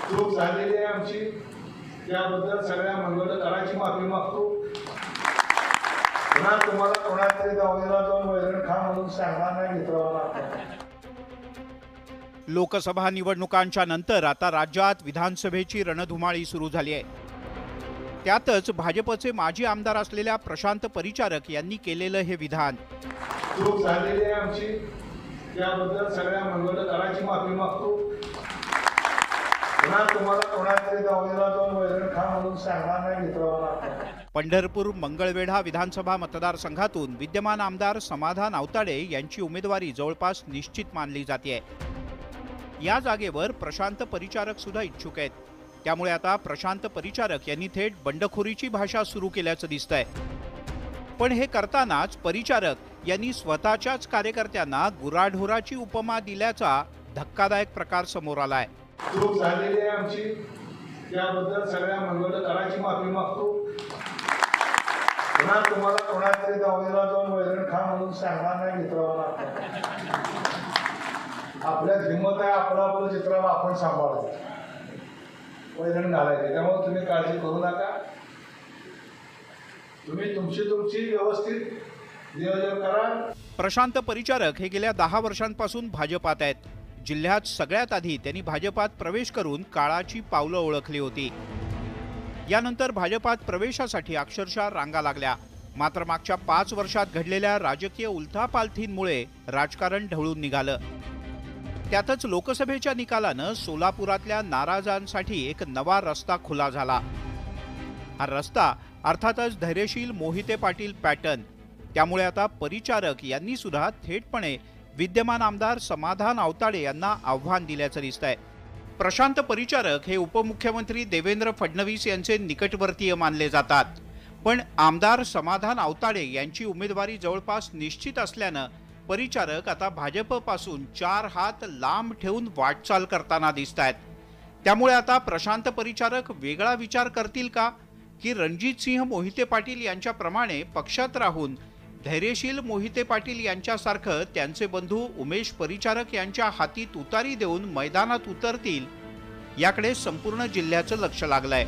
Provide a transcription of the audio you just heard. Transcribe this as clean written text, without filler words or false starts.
चूक झालेली आहे आमची, त्याबद्दल सगळ्या मंगळकरांची माफी मागतो। पुन्हा तुम्हाला कोणातरी दावणीला जाऊन वैरण खा म्हणून सांगणार नाही मित्रांनो। लोकसभा निवडणुकांच्या नंतर आता राज्यात विधानसभेची रणधुमाळी सुरू झाली आहे। त्यातच भाजपचे माजी आमदार असलेल्या प्रशांत परिचारक यांनी केलेलं हे विधान। चूक झालेली आहे आमची, त्याबद्दल सगळ्या मंगळकरांची माफी मागतो। पुन्हा तुम्हाला कोणातरी दावणीला जाऊन वैरण खा म्हणून सांगणार नाही मित्रांनो। पंढरपूर मंगळवेढा विधानसभा मतदारसंघातून विद्यमान आमदार समाधान आवताडे यांची उमेदवारी जवळपास निश्चित मानली जाते। या जागेवर प्रशांत परिचारक सुद्धा इच्छुक आहेत। त्यामुळे आता प्रशांत परिचारक यांनी थेट बंडखोरीची भाषा सुरू केल्याचं दिसतंय। पण हे करतानाच परिचारक यांनी स्वतःच्याच कार्यकर्त्यांना गुराढोराची उपमा दिल्याचा धक्कादायक प्रकार समोर आलाय। चूक झालेली आहे आमची, त्याबद्दल सगळ्या मंगळकरांची माफी मागतो। पुन्हा तुम्हाला कोणातरी दावणीला जाऊन वैरण खा म्हणून सांगणार नाही मित्रांनो। आपल्या हिंमत आहे, आपलं चित्राला आपण सांभाळतो, वैरण घालायचे, त्यामुळे तुम्ही काळजी करू नका। तुम्ही तुमची व्यवस्थित नियोजन करा। प्रशांत परिचारक हे गेल्या 10 वर्षांपासून भाजपात आहेत। जिल्ह्यात सगळ्यात आधी त्यांनी भाजपात प्रवेश करून काळाची पावलं ओळखली होती। यानंतर भाजपात प्रवेशासाठी अक्षरशः रांगा लागल्या। मात्र मागच्या 5 वर्षात घडलेल्या राजकीय उलथापालथींमुळे राजकारण ढवळून निघालं। त्यातच लोकसभेच्या निकालानं सोलापुरातल्या नाराजांसाठी एक नवा रस्ता खुला झाला। हा रस्ता अर्थातच धैर्यशील मोहिते पाटील पॅटर्न। त्यामुळे आता परिचारक यांनी सुद्धा थेटपणे विद्यमान आमदार समाधान आवताडे यांना आव्हान दिल्याचं दिसतंय। प्रशांत परिचारक हे उपमुख्यमंत्री देवेंद्र फडणवीस यांचे निकटवर्तीय मानले जातात। पण आमदार समाधान आवताडे यांची उमेदवारी जवळपास निश्चित असल्यानं परिचारक आता भाजपपासून 4 हात लांब ठेवून वाटचाल करताना दिसतायत। त्यामुळे आता प्रशांत परिचारक वेगळा विचार करतील का, की रणजितसिंह मोहिते पाटील यांच्याप्रमाणे पक्षात राहून धैर्यशील मोहिते पाटील यांच्यासारखं त्यांचे बंधू उमेश परिचारक यांच्या हाती तुतारी देऊन मैदानात उतरतील, याकडे संपूर्ण जिल्ह्याचं लक्ष लागलंय।